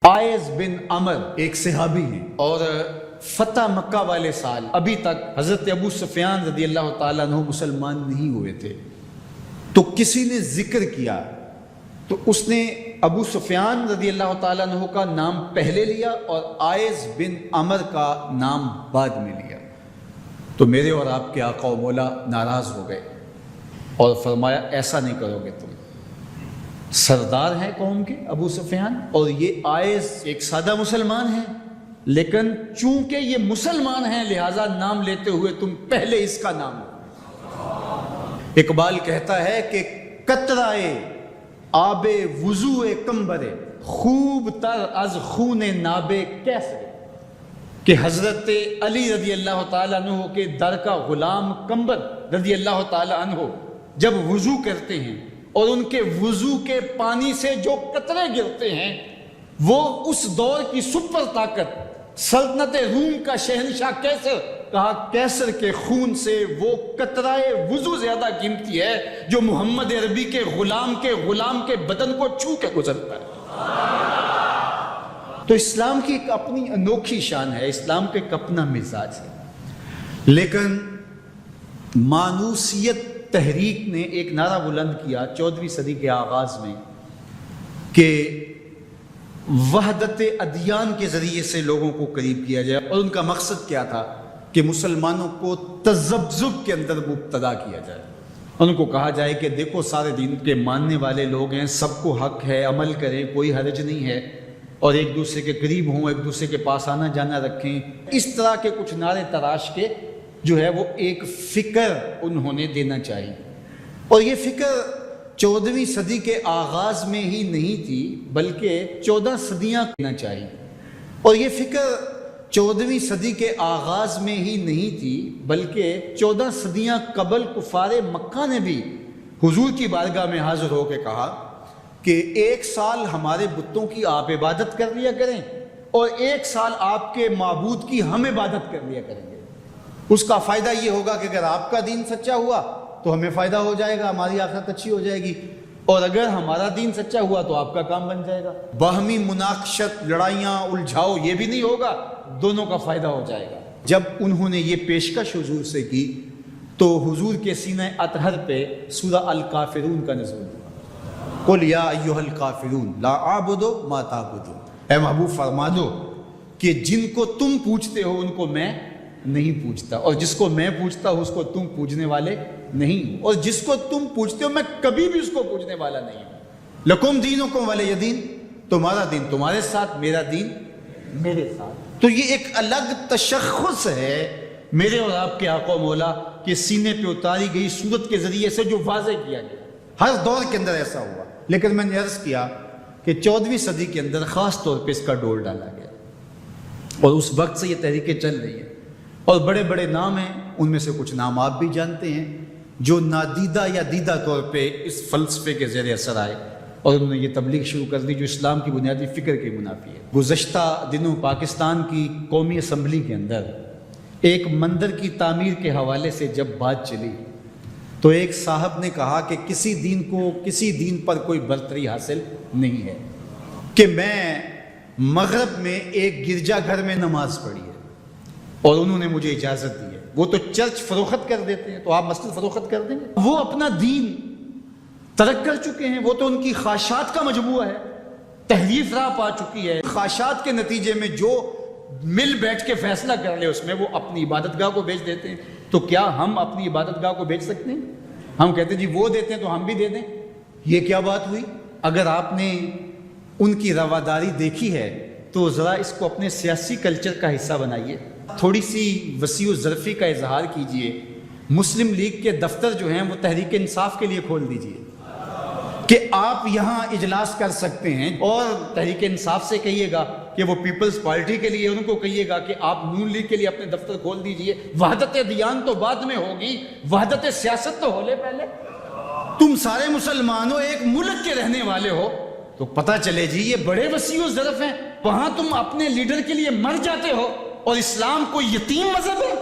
Eyes بن عمر ایک صحابی ہیں اور فتح مکہ والے سال ابھی تک حضرت ابو سفیان رضی اللہ تعالیٰ عنہ مسلمان نہیں ہوئے تھے، تو کسی نے ذکر کیا تو اس نے ابو سفیان رضی اللہ تعالیٰ عنہ کا نام پہلے لیا اور آئز بن عمر کا نام بعد میں لیا، تو میرے اور آپ کے آقا و مولا ناراض ہو گئے اور فرمایا ایسا نہیں کرو گے، تم سردار ہیں قوم کے ابو سفیان اور یہ آئز ایک سادہ مسلمان ہیں، لیکن چونکہ یہ مسلمان ہیں لہٰذا نام لیتے ہوئے تم پہلے اس کا نام لو۔ اقبال کہتا ہے کہ قطرائے آب وضو کمبرے خوب تر از خون ناب کیسرے، کہ حضرت علی رضی اللہ تعالیٰ عنہ کے در کا غلام کمبر رضی اللہ تعالیٰ عنہ جب وضو کرتے ہیں اور ان کے وضو کے پانی سے جو قطرے گرتے ہیں وہ اس دور کی سپر طاقت سلطنت روم کا شہنشاہ کیسر، کہا کیسر کے خون سے وہ قطرائے وضو زیادہ قیمتی ہے جو محمد عربی کے غلام کے بدن کو چھو کے گزرتا ہے۔ تو اسلام کی ایک اپنی انوکھی شان ہے، اسلام کا ایک اپنا مزاج ہے، لیکن مانوسیت تحریک نے ایک نعرہ بلند کیا 14ویں صدی کے آغاز میں کہ وحدت ادیان کے ذریعے سے لوگوں کو قریب کیا جائے، اور ان کا مقصد کیا تھا کہ مسلمانوں کو تذبذب کے اندر مبتلا کیا جائے، ان کو کہا جائے کہ دیکھو سارے دین کے ماننے والے لوگ ہیں، سب کو حق ہے، عمل کریں، کوئی حرج نہیں ہے، اور ایک دوسرے کے قریب ہوں، ایک دوسرے کے پاس آنا جانا رکھیں۔ اس طرح کے کچھ نعرے تراش کے جو ہے وہ ایک فکر انہوں نے دینا چاہیے، اور یہ فکر 14ویں صدی کے آغاز میں ہی نہیں تھی بلکہ 14 صدیاں دینا چاہیے، اور یہ فکر 14ویں صدی کے آغاز میں ہی نہیں تھی بلکہ 14 صدیاں قبل کفار مکہ نے بھی حضور کی بارگاہ میں حاضر ہو کے کہا کہ 1 سال ہمارے بتوں کی آپ عبادت کر لیا کریں اور 1 سال آپ کے معبود کی ہم عبادت کر لیا کریں گے، اس کا فائدہ یہ ہوگا کہ اگر آپ کا دین سچا ہوا تو ہمیں فائدہ ہو جائے گا، ہماری آخرت اچھی ہو جائے گی، اور اگر ہمارا دین سچا ہوا تو آپ کا کام بن جائے گا، باہمی مناقشت، لڑائیاں، الجھاؤ یہ بھی نہیں ہوگا، دونوں کا فائدہ ہو جائے گا۔ جب انہوں نے یہ پیشکش حضور سے کی تو حضور کے سینہ اطہر پہ سورہ الکافرون کا نزول ہوا، قل یا ایھا الکافرون لا اعبد ما تعبدون، اے محبوب فرما دو کہ جن کو تم پوجتے ہو ان کو میں نہیں پوجتا، اور جس کو میں پوجتا ہوں اس کو تم پوجنے والے نہیں ہو، اور جس کو تم پوجتے ہو میں کبھی بھی اس کو پوجنے والا نہیں ہوں۔ لکم دینکم ولی دین، تمہارا دین تمہارے ساتھ، میرا دین میرے ساتھ۔ تو یہ ایک الگ تشخص ہے میرے اور آپ کے آقا و مولا کے سینے پہ اتاری گئی صورت کے ذریعے سے جو واضح کیا گیا، ہر دور کے اندر ایسا ہوا، لیکن میں نے عرض کیا کہ 14ویں صدی کے اندر خاص طور پہ اس کا ڈور ڈالا گیا، اور اس وقت سے یہ تحریکیں چل رہی ہیں، اور بڑے بڑے نام ہیں، ان میں سے کچھ نام آپ بھی جانتے ہیں جو نادیدہ یا دیدہ طور پہ اس فلسفے کے زیر اثر آئے اور انہوں نے یہ تبلیغ شروع کر دی جو اسلام کی بنیادی فکر کے منافی ہے۔ گزشتہ دنوں پاکستان کی قومی اسمبلی کے اندر ایک مندر کی تعمیر کے حوالے سے جب بات چلی تو ایک صاحب نے کہا کہ کسی دین پر کوئی برتری حاصل نہیں ہے، کہ میں مغرب میں ایک گرجا گھر میں نماز پڑھی ہے اور انہوں نے مجھے اجازت دی ہے، وہ تو چرچ فروخت کر دیتے ہیں تو آپ مسجد فروخت کر دیں گے؟ وہ اپنا دین ترک کر چکے ہیں، وہ تو ان کی خواہشات کا مجموعہ ہے، تحریف راہ پا چکی ہے، خواہشات کے نتیجے میں جو مل بیٹھ کے فیصلہ کر لے اس میں وہ اپنی عبادت گاہ کو بیچ دیتے ہیں۔ تو کیا ہم اپنی عبادت گاہ کو بیچ سکتے ہیں؟ ہم کہتے ہیں جی وہ دیتے ہیں تو ہم بھی دے دیں، یہ کیا بات ہوئی؟ اگر آپ نے ان کی رواداری دیکھی ہے تو ذرا اس کو اپنے سیاسی کلچر کا حصہ بنائیے، تھوڑی سی وسیع و ظرفی کا اظہار کیجئے، مسلم لیگ کے دفتر جو ہیں وہ تحریک انصاف کے لیے کھول دیجئے کہ آپ یہاں اجلاس کر سکتے ہیں، اور تحریک انصاف سے کہیے گا کہ وہ پیپلز پارٹی کے لیے، ان کو کہیے گا کہ آپ نون لیگ کے لیے اپنے دفتر کھول دیجئے۔ وحدت ادیان تو بعد میں ہوگی، وحدت سیاست تو ہولے پہلے۔ تم سارے مسلمانوں ایک ملک کے رہنے والے ہو تو پتہ چلے جی یہ بڑے وسیع و ظرف ہیں، وہاں تم اپنے لیڈر کے لیے مر جاتے ہو، اور اسلام کو یتیم مذہب ہے،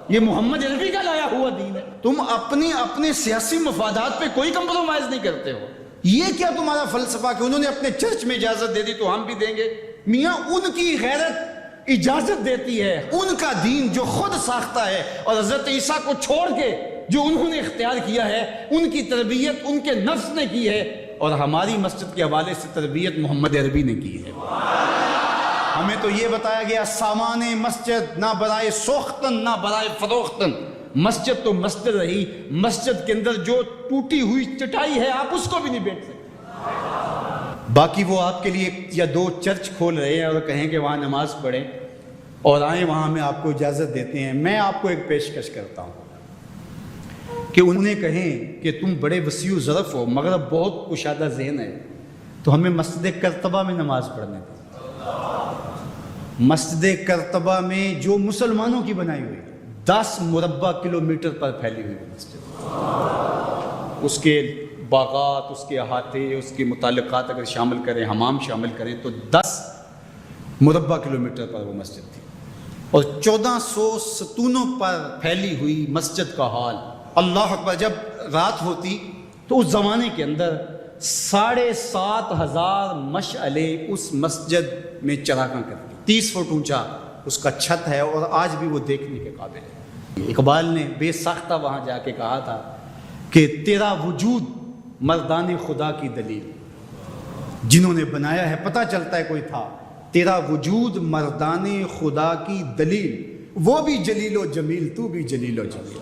یہ محمد عربی کا لایا ہوا دین ہے، تم اپنے سیاسی مفادات پہ کوئی کمپرومائز نہیں کرتے ہو۔ یہ کیا تمہارا فلسفہ کہ انہوں نے اپنے چرچ میں اجازت دے دی تو ہم بھی دیں گے؟ میاں ان کی غیرت اجازت دیتی ہے، ان کا دین جو خود ساختہ ہے، اور حضرت عیسیٰ کو چھوڑ کے جو انہوں نے اختیار کیا ہے، ان کی تربیت ان کے نفس نے کی ہے، اور ہماری مسجد کے حوالے سے تربیت محمد عربی نے کی ہے۔ ہمیں تو یہ بتایا گیا سامان مسجد نہ برائے سوختن نہ برائے فروختن، مسجد تو مسجد رہی، مسجد کے اندر جو ٹوٹی ہوئی چٹائی ہے آپ اس کو بھی نہیں بیٹھ سکتے۔ باقی وہ آپ کے لیے یا دو چرچ کھول رہے ہیں اور کہیں کہ وہاں نماز پڑھیں اور آئیں، وہاں ہمیں آپ کو اجازت دیتے ہیں۔ میں آپ کو ایک پیشکش کرتا ہوں کہ انہیں کہیں کہ تم بڑے وسیع و ظرف ہو، مغرب بہت کشادہ ذہن ہے، تو ہمیں مسجد کرتبہ میں نماز پڑھنے دیں۔ مسجد کرتبہ میں جو مسلمانوں کی بنائی ہوئی 10 مربع کلومیٹر پر پھیلی ہوئی مسجد، اس کے باغات، اس کے احاطے، اس کے متعلقات اگر شامل کریں، حمام شامل کریں، تو 10 مربع کلومیٹر پر وہ مسجد تھی، اور 1400 ستونوں پر پھیلی ہوئی مسجد کا حال۔ اللہ اکبر! جب رات ہوتی تو اس زمانے کے اندر 7,500 مشعلے اس مسجد میں چراغاں کرتی، 30 فٹ اونچا اس کا چھت ہے، اور آج بھی وہ دیکھنے کے قابل ہے۔ اقبال نے بے ساختہ وہاں جا کے کہا تھا کہ تیرا وجود مردان خدا کی دلیل، جنہوں نے بنایا ہے پتہ چلتا ہے کوئی تھا، تیرا وجود مردان خدا کی دلیل، وہ بھی جلیل و جمیل تو بھی جلیل و جمیل،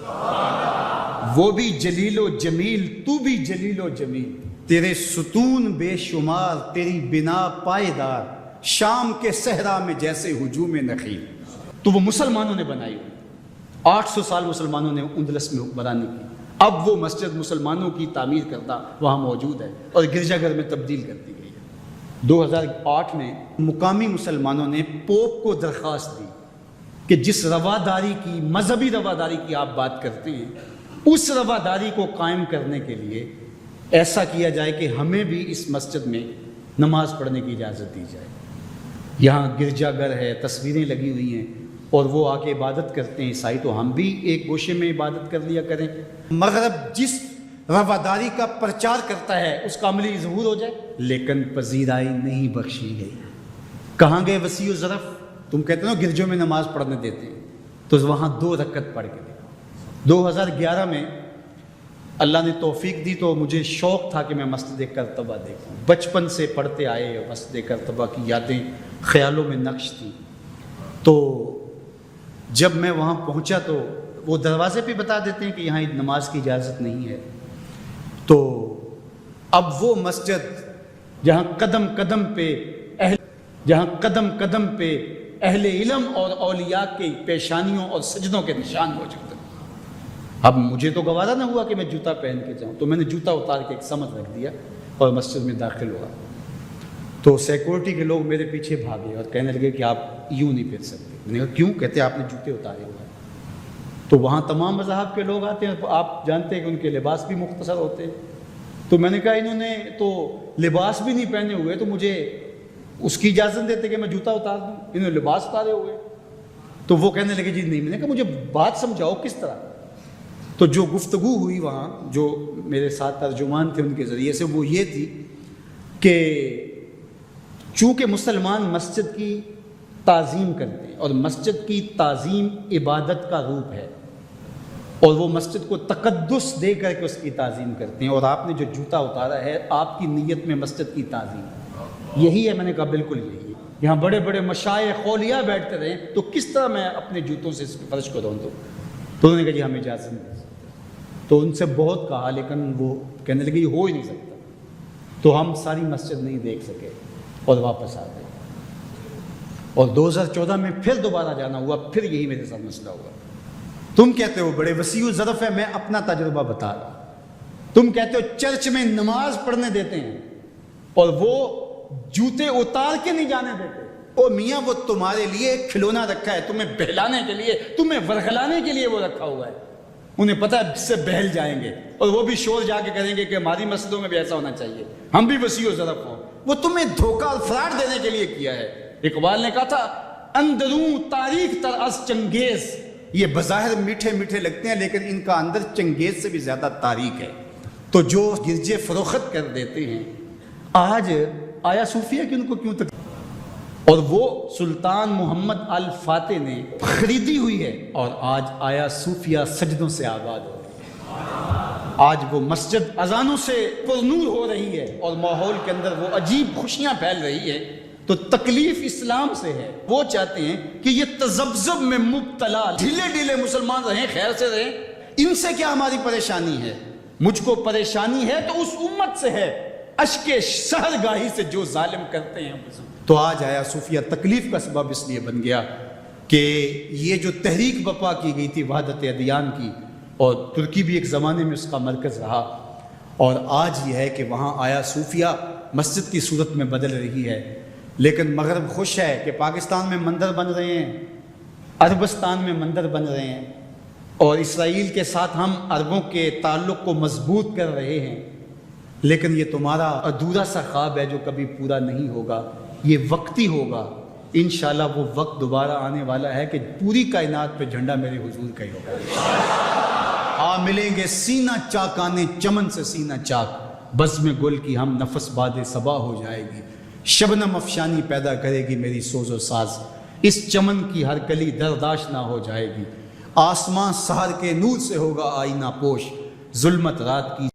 وہ بھی جلیل و جمیل تو بھی جلیل و جمیل، تیرے ستون بے شمار، تیری بنا پائیدار، شام کے صحرا میں جیسے ہجوم نخیل۔ تو وہ مسلمانوں نے بنائی ہوئی، 800 سال مسلمانوں نے اندلس میں حکمرانی کی، اب وہ مسجد مسلمانوں کی تعمیر کردہ وہاں موجود ہے اور گرجا گھر میں تبدیل کر دی گئی ہے۔ 2008 میں مقامی مسلمانوں نے پوپ کو درخواست دی کہ جس رواداری کی، مذہبی رواداری کی آپ بات کرتے ہیں، اس رواداری کو قائم کرنے کے لیے ایسا کیا جائے کہ ہمیں بھی اس مسجد میں نماز پڑھنے کی اجازت دی جائے۔ یہاں گرجا گھر ہے، تصویریں لگی ہوئی ہیں، اور وہ آ کے عبادت کرتے ہیں عیسائی، تو ہم بھی ایک گوشے میں عبادت کر لیا کریں۔ مغرب جس رواداری کا پرچار کرتا ہے اس کا عملی ظہور ہو جائے، لیکن پذیرائی نہیں بخشی گئی۔ کہاں گئے وسیع و ظرف؟ تم کہتے ہو گرجوں میں نماز پڑھنے دیتے ہیں، تو وہاں 2 رکعت پڑھ کے دیکھو۔ 2011 میں اللہ نے توفیق دی تو مجھے شوق تھا کہ میں مسجد کرتبہ دیکھوں، بچپن سے پڑھتے آئے، مسجد کرتبہ کی یادیں خیالوں میں نقش تھیں۔ تو جب میں وہاں پہنچا تو وہ دروازے پہ بتا دیتے ہیں کہ یہاں نماز کی اجازت نہیں ہے، تو اب وہ مسجد جہاں قدم قدم پہ اہل علم اور اولیاء کی پیشانیوں اور سجدوں کے نشان موجود ہیں، اب مجھے تو گوارا نہ ہوا کہ میں جوتا پہن کے جاؤں، تو میں نے جوتا اتار کے ایک سمت رکھ دیا اور مسجد میں داخل ہوا، تو سیکورٹی کے لوگ میرے پیچھے بھاگے اور کہنے لگے کہ آپ یوں نہیں پھر سکتے۔ میں نے کہا کیوں؟ کہتے آپ نے جوتے اتارے ہوئے ہیں۔ تو وہاں تمام مذاہب کے لوگ آتے ہیں، آپ جانتے ہیں کہ ان کے لباس بھی مختصر ہوتے ہیں، تو میں نے کہا انہوں نے تو لباس بھی نہیں پہنے ہوئے، تو مجھے اس کی اجازت دیتے کہ میں جوتا اتار دوں؟ انہوں نے لباس اتارے ہوئے۔ تو وہ کہنے لگے جی نہیں۔ میں نے کہا مجھے بات سمجھاؤ کس طرح؟ تو جو گفتگو ہوئی وہاں، جو میرے ساتھ ترجمان تھے ان کے ذریعے سے، وہ یہ تھی کہ چونکہ مسلمان مسجد کی تعظیم کرتے ہیں، اور مسجد کی تعظیم عبادت کا روپ ہے، اور وہ مسجد کو تقدس دے کر کے اس کی تعظیم کرتے ہیں، اور آپ نے جو جوتا اتارا ہے آپ کی نیت میں مسجد کی تعظیم یہی ہے۔ میں نے کہا بالکل یہی ہے، یہاں بڑے بڑے مشائخ اولیاء بیٹھتے رہے تو کس طرح میں اپنے جوتوں سے اس فرش کو دھون دوں؟ تو انہوں نے کہا جی ہمیں اجازت نہیں دے سکتے۔ تو ان سے بہت کہا، لیکن وہ کہنے لگے یہ ہو ہی نہیں سکتا، تو ہم ساری مسجد نہیں دیکھ سکے اور واپس آ گئے، اور 2014 میں پھر دوبارہ جانا ہوا، پھر یہی میرے ساتھ مسئلہ ہوا۔ تم کہتے ہو بڑے وسیع و ظرف ہے، میں اپنا تجربہ بتا رہا ہوں۔ تم کہتے ہو چرچ میں نماز پڑھنے دیتے ہیں اور وہ جوتے اتار کے نہیں جانے دیتے۔ او میاں وہ تمہارے لیے ایک کھلونا رکھا ہے، تمہیں بہلانے کے لیے، تمہیں ورغلانے کے لیے وہ رکھا ہوا ہے، انہیں پتہ ہے اس سے بہل جائیں گے، اور وہ بھی شور جا کے کریں گے کہ ہماری مسجدوں میں بھی ایسا ہونا چاہیے، ہم بھی وسیع و ظرف ہوں۔ وہ تمہیں دھوکہ اور فراڈ دینے کے لیے کیا ہے۔ اقبال نے کہا تھا اندروں تاریخ تر از چنگیز، یہ بظاہر میٹھے میٹھے لگتے ہیں لیکن ان کا اندر چنگیز سے بھی زیادہ تاریخ ہے۔ تو جو گرجے فروخت کر دیتے ہیں، آج آیا صوفیہ کہ ان کو کیوں تک، اور وہ سلطان محمد الفاتح نے خریدی ہوئی ہے، اور آج آیا صوفیہ سجدوں سے آباد ہو رہی ہے۔ آج وہ مسجد اذانوں سے پرنور ہو رہی ہے، اور ماحول کے اندر وہ عجیب خوشیاں پھیل رہی ہے۔ تو تکلیف اسلام سے ہے، وہ چاہتے ہیں کہ یہ تذبذب میں مبتلا ڈھیلے ڈھیلے مسلمان رہیں، خیر سے رہیں، ان سے کیا ہماری پریشانی ہے؟ مجھ کو پریشانی ہے تو اس امت سے ہے، اشک شہرگاہی سے جو ظالم کرتے ہیں۔ تو آج آیا صوفیہ تکلیف کا سبب اس لیے بن گیا کہ یہ جو تحریک برپا کی گئی تھی وحدت ادیان کی، اور ترکی بھی ایک زمانے میں اس کا مرکز رہا، اور آج یہ ہے کہ وہاں آیا صوفیہ مسجد کی صورت میں بدل رہی ہے۔ لیکن مغرب خوش ہے کہ پاکستان میں مندر بن رہے ہیں، عربستان میں مندر بن رہے ہیں، اور اسرائیل کے ساتھ ہم عربوں کے تعلق کو مضبوط کر رہے ہیں۔ لیکن یہ تمہارا ادھورا سا خواب ہے جو کبھی پورا نہیں ہوگا، یہ وقتی ہوگا۔ انشاءاللہ وہ وقت دوبارہ آنے والا ہے کہ پوری کائنات پہ جھنڈا میرے حضور کا ہی ہوگا۔ ملیں گے سینہ چاکانے چمن سے سینہ چاک، بزم گل کی ہم نفس باد صبا ہو جائے گی، شبنم افشانی پیدا کرے گی میری سوز و ساز، اس چمن کی ہر کلی درداش نہ ہو جائے گی، آسمان سحر کے نور سے ہوگا آئینہ پوش، ظلمت رات کی